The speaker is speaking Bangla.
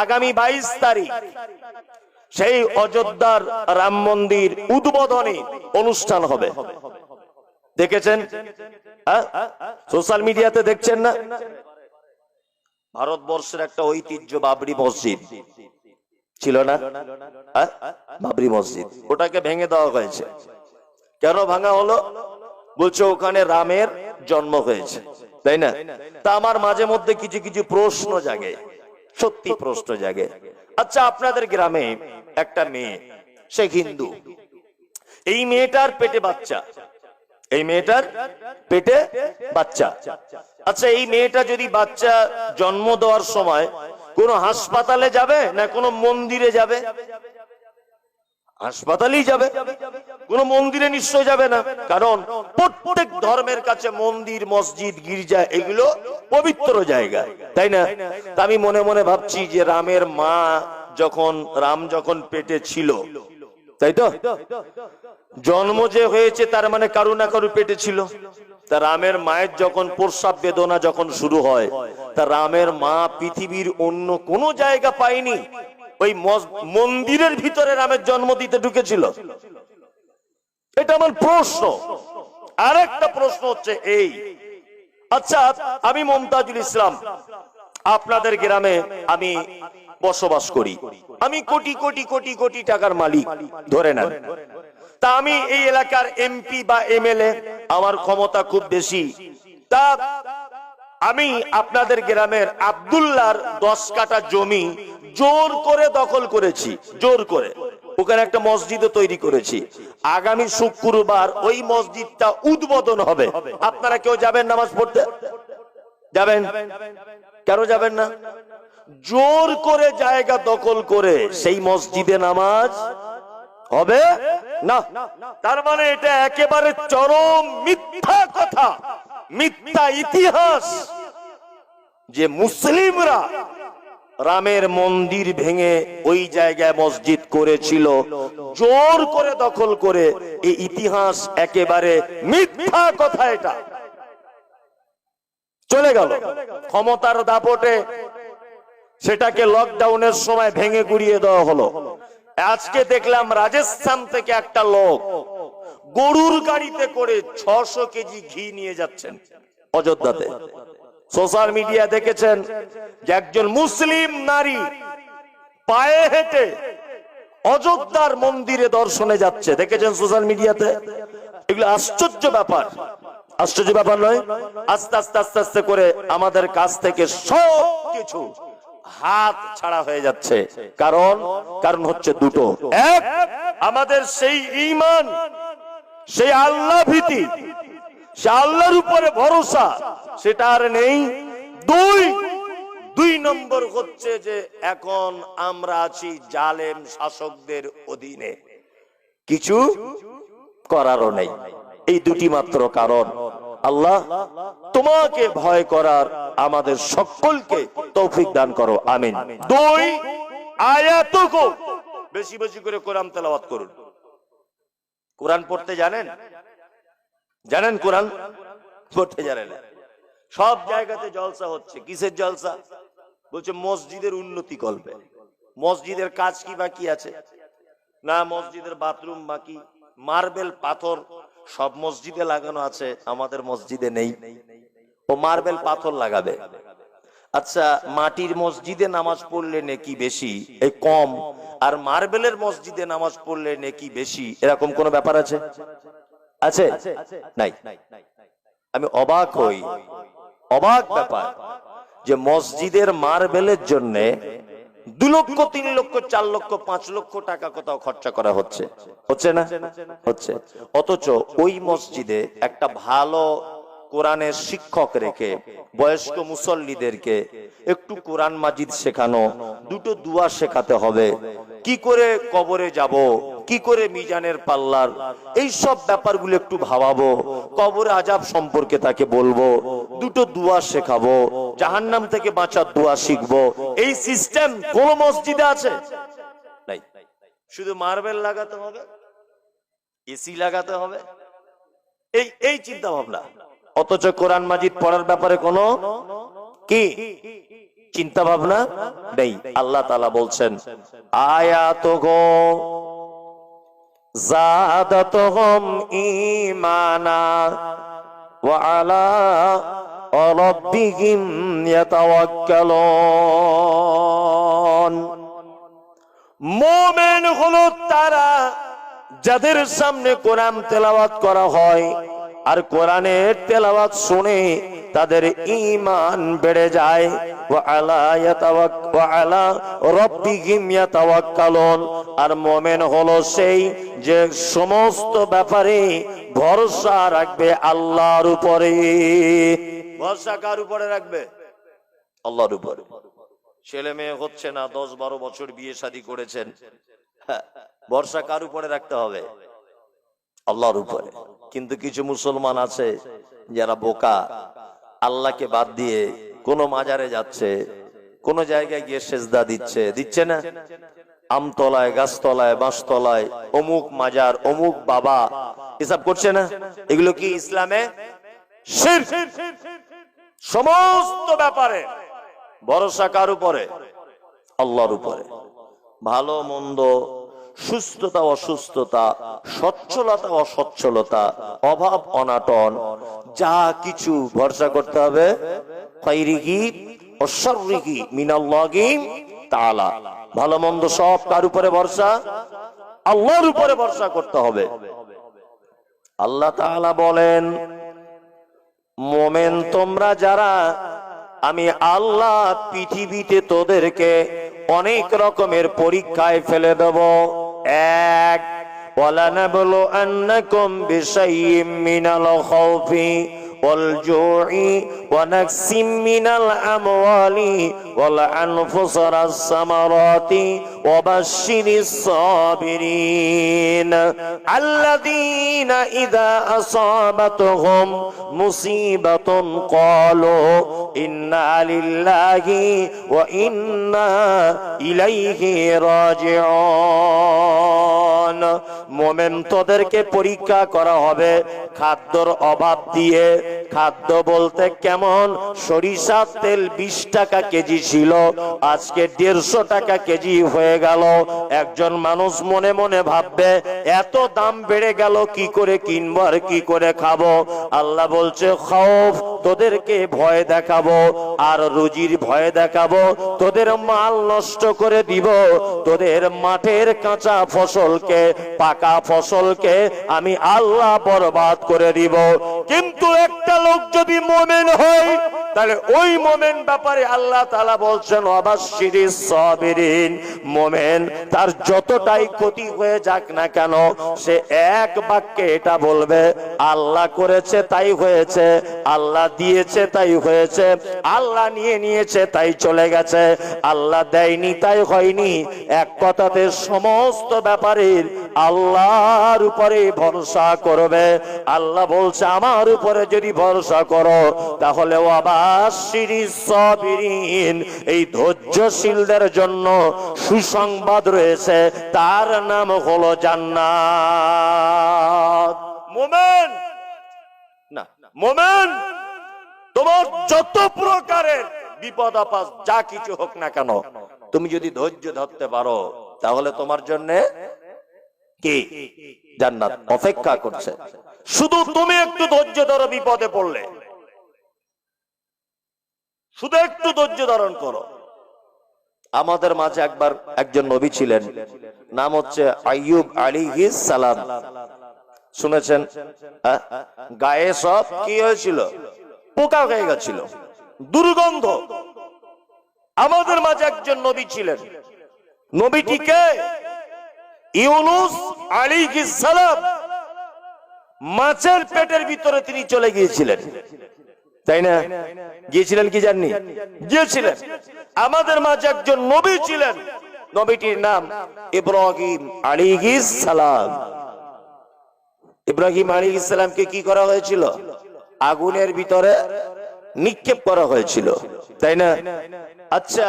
আগামী 22 তারিখ সেই অযোধ্যার রাম মন্দির উদ্বোধনী অনুষ্ঠান হবে। দেখেছেন? সোশ্যাল মিডিয়াতে দেখছেন না? ভারতবর্ষের একটা ঐতিহ্য বাবরি মসজিদ ছিল না? বাবরি মসজিদ, ওটাকে ভেঙে দেওয়া হয়েছে। কেন ভাঙা হলো? বলছে ওখানে রামের জন্ম হয়েছে, তাই না? তা আমার মাঝে মধ্যে কিছু কিছু প্রশ্ন জাগে, সত্যি প্রশ্ন জাগে। আচ্ছা, আপনাদের গ্রামে একটা মেয়ে, সে হিন্দু, এই মেয়েটার পেটে বাচ্চা, এই মেয়েটার পেটে বাচ্চা। আচ্ছা, এই মেয়েটা যদি বাচ্চা জন্ম দেওয়ার সময় কোন হাসপাতালে যাবে না কোন মন্দিরে যাবে? হাসপাতালেই যাবে, কোন মন্দিরে নিশ্চয় যাবে না। কারণ প্রত্যেক ধর্মের কাছে মন্দির, মসজিদ, গির্জা এগুলো পবিত্র জায়গা, তাই না? তা আমি মনে মনে ভাবছি যে রামের মা রাম যখন পেটে ছিল, তাই তো, জন্ম যে হয়েছে তার মানে কারু না কারু পেটে ছিল। তা রামের মায়ের যখন প্রসব বেদনা যখন শুরু হয়, তা রামের মা পৃথিবীর অন্য কোন জায়গা পায়নি, ওই মন্দিরের ভিতরে রামের জন্ম দিতে ঢুকেছিল? এটা আমার প্রশ্ন। আরেকটা প্রশ্ন হচ্ছে এই, আচ্ছা আমি মমতাজুল ইসলাম, আপনাদের গ্রামে আমি বসবাস করি, আমি কোটি কোটি কোটি কোটি টাকার মালিক ধরে নেন। তা আমি এই এলাকার এমপি বা এমএলএ, আমার ক্ষমতা খুব বেশি। তা আমি আপনাদের গ্রামের আব্দুল্লাহর 10 কাঠা জমি জোর করে দখল করেছি, জোর করে ওখানে একটা মসজিদও তৈরি করেছি। আগামী শুক্রবার ওই মসজিদটা উদ্বোধন হবে। আপনারা কেউ যাবেন নামাজ পড়তে? যাবেন? কেন যাবেন না? জোর করে জায়গা দখল করে সেই মসজিদে নামাজ হবে না। তার মানে এটা একেবারে চরম মিথ্যা কথা, মিথ্যা ইতিহাস যে মুসলিমরা রামের মন্দির ভেঙে ওই জায়গায় মসজিদ করেছিল জোর করে দখল করে। এই ইতিহাস একেবারে মিথ্যা কথা। এটা চলে গেল ক্ষমতার দাপটে, সেটাকে লকডাউনের সময় ভেঙে গুড়িয়ে দেওয়া হলো। আজকে দেখলাম রাজস্থান থেকে একটা লোক গরুর গাড়িতে করে 600 কেজি ঘি নিয়ে যাচ্ছেন অযোধ্যাতে। সোশ্যাল মিডিয়া দেখেছেন যে একজন মুসলিম নারী পায়ে হেঁটে অযোধ্যার মন্দিরে দর্শনে যাচ্ছে, দেখেছেন সোশ্যাল মিডিয়াতে? এগুলো আশ্চর্য ব্যাপার, আশ্চর্য ব্যাপার নয়? আস্তে আস্তে আস্তে আস্তে করে আমাদের কাছ থেকে সব কিছু হাত ছাড়া হয়ে যাচ্ছে। কারণ হচ্ছে দুটো। এক, আমাদের সেই ঈমান, সেই আল্লাহ ভীতি, সে আল্লাহর উপরে ভরসা, সেটা আর নেই। দুই নম্বর হচ্ছে যে এখন আমরা আছি জালেম শাসকদের অধীনে, কিছু করারও নেই। এই দুটি মাত্র কারণ। আল্লাহ তোমাকে ভয় করার আমাদের সকলকে তৌফিক দান করো, আমিন। 2 আয়াতকো বেশি বেশি করে কোরআন তেলাওয়াত করুন। কোরআন পড়তে জানেন? জানেন কোরআন পড়তে জানেন? সব জায়গাতে জলসা হচ্ছে। কিসের জলসা? বলছে মসজিদের উন্নতি করবে। মসজিদের কাজ কি বাকি আছে? না, মসজিদের বাথরুম বাকি। মার্বেল পাথর সব মসজিদে লাগানো আছে, আমাদের মসজিদে নেই। ও মার্বেল পাথর লাগাবে। আচ্ছা, মাটির মসজিদে নামাজ পড়লে নেকি বেশি, এই কম, আর মার্বেলের মসজিদে নামাজ পড়লে নেকি বেশি, এরকম কোন ব্যাপার আছে? আছে? নাই। আমি অবাক হই, অবাক ব্যাপার যে মসজিদের মার্বেলের জন্য 2 লক্ষ 3 লক্ষ 4 লক্ষ 5 লক্ষ টাকা কোথাও খরচা করা হচ্ছে, হচ্ছে না? হচ্ছে। অথচ ওই মসজিদে একটা ভালো কোরআনের শিক্ষক রেখে বয়স্ক মুসল্লিদেরকে একটু কোরআন মাজিদ শেখানো, 2টো দোয়া শেখাতে হবে, কি করে কবরে যাব, কি করে মিজানের পাল্লার এই সব ব্যাপারগুলো একটু ভাবাবো, কবরে আযাব সম্পর্কে তাকে বলবো, 2টো দোয়া শেখাবো, জাহান্নাম থেকে বাঁচার দোয়া শিখবো। এই সিস্টেম কোন মসজিদে আছে? নাই। শুধু মার্বেল লাগাতে হবে, এসি লাগাতে হবে, এই চিন্তা ভাবনা। অথচ কোরআন মাজিদ পড়ার ব্যাপারে কোনো কি চিন্তা ভাবনা নেই। আল্লাহ তাআলা বলছেন আয়াতুহু যাদাতুহুম ঈমানা ওয়া আলা রাব্বিহিম ইয়াতাওয়াক্কালুন। মুমিন হলো তারা যাদের সামনে কোরআন তেলাওয়াত করা হয় আর কোরআনের তেলাওয়াত শুনে তাদের ঈমান বেড়ে যায়। ওয়া আলা রাব্বিহিম ইয়াতাওয়াক্কালুন। আর মুমিন হলো সেই যে সমস্ত ব্যাপারে ভরসা রাখবে আল্লাহর উপরে। ভরসা কার উপরে রাখবে? আল্লাহর উপরে। ছেলে মেয়ে হচ্ছে না, 10-12 বছর বিয়ে শাদী করেছেন, ভরসা কার উপরে রাখতে হবে? আল্লাহর উপরে। কিন্তু কিছু মুসলমান আছে যারা বোকা, আল্লাহকে বাদ দিয়ে কোন মাজারে যাচ্ছে, কোন জায়গায় গিয়ে সেজদা দিচ্ছে না, আমতলায়, গাছতলায়, বাঁশতলায়, অমুক মাজার, অমুক বাবা, এসব করছে না। এগুলো কি ইসলামে শিরক? সমস্ত ব্যাপারে ভরসা কার উপরে? আল্লাহর উপরে। ভালো মন্দ, সুস্থতা অসুস্থতা, সচ্ছলতা অসচ্ছলতা, অভাব অনাটন, যা কিছু ভরসা করতে হবে খাইরিহি ওয়া শাররিহি মিনাল্লাহি তাআলা। ভালো মন্দ সব কার উপরে ভরসা? আল্লাহর উপরে ভরসা করতে হবে। আল্লাহ তাআলা বলেন মুমিন তোমরা যারা, আমি আল্লাহ পৃথিবীতে তোদেরকে অনেক রকমের পরীক্ষায় ফেলে দেব। এক, ওয়ালানাবলু আন্নাকুম বিশাইইম মিনাল খাউফি ওয়াল জুই ওয়া নাকসিম মিনাল আমওয়ালি ওয়াল আনফুসি ওয়াস সামারাতি ওয়া বাশশিরিস সাবিরিন আল্লাযীনা ইযা আসাবাতুহুম মুসিবাতুন ক্বালু ইন্না লিল্লাহি ওয়া ইন্না ইলাইহি রাজিউন। মুমিন তোদেরকে পরীক্ষা করা হবে খাদ্যর অভাব দিয়ে। খাদ্য বলতে কেমন? সরিষার তেল 20 টাকা কেজি ছিল, আজকে 150 টাকা কেজি হয়ে গেল। একজন মানুষ মনে মনে ভাববে এত দাম বেড়ে গেল, কি করে কিনবো আর কি করে খাবো? আল্লাহ বলছে খাউফ, তোদেরকে ভয় দেখাবো, আর রুজির ভয় দেখাবো। তোদের মাল নষ্ট করে দিব, তোদের মাঠের কাঁচা ফসলকে, পাকা ফসলকে আমি আল্লাহ বরবাদ করে দিব। কিন্তু একটা লোক যদি মুমিন হয়, তাহলে ওই মুমিন ব্যাপারে আল্লাহ তাআলা বলছেন ওয়াবাশশিরিস সাবিরিন। মুমিন তার যতটাই ক্ষতি হয়ে যাক না কেন, সে এক বাক্যে এটা বলবে আল্লাহ করেছে তাই হয়েছে, আল্লাহ দিয়েছে তাই হয়েছে, আল্লাহ নিয়ে নিয়েছে তাই চলে গেছে, আল্লাহ দেয়নি তাই হয়নি। এক কথাতে সমস্ত ব্যাপারের আল্লাহর উপরে ভরসা করবে। আল্লাহ বলছে আমার উপরে যদি ভরসা করো তাহলে ওয়াবাশশিরিস সাবিরিন, এই ধৈর্যশীলদের জন্য সুসংবাদ রয়েছে, তার নাম হলো জান্নাত। মুমিন না, মুমিন তোমার যত প্রকারের বিপদ আপদ যা কিছু হোক না কেন, তুমি যদি ধৈর্য ধরতে পারো তাহলে তোমার জন্য কি জান্নাত অপেক্ষা করছে। শুধু তুমি একটু ধৈর্য ধরো, বিপদে পড়লে শুধু একটু ধৈর্য ধারণ করো। আমাদের মাঝে একবার একজন নবী ছিলেন, নাম হচ্ছে আইয়ুব আলাইহিস সালাম। শুনেছেন? গায়ে সব কি হয়েছিল? পোকা হয়ে গেছিল, দুর্গন্ধ। আমাদের মাঝে একজন নবী ছিলেন, নবীটিকে ইউনুস আলাইহিস সালাম মাছের পেটের ভিতরে তিনি চলে গিয়েছিলেন, তাই না? গিয়েছিলেন কি জাননি? গিয়েছিলেন। আমাদের মাঝে একজন নবী ছিলেন, নবীটির নাম ইব্রাহিম আলাইহিস সালাম। ইব্রাহিম আলাইহিস সালামকে কি করা হয়েছিল? আগুনের ভিতরে নিক্ষেপ করা হয়েছিল, তাই না? আচ্ছা।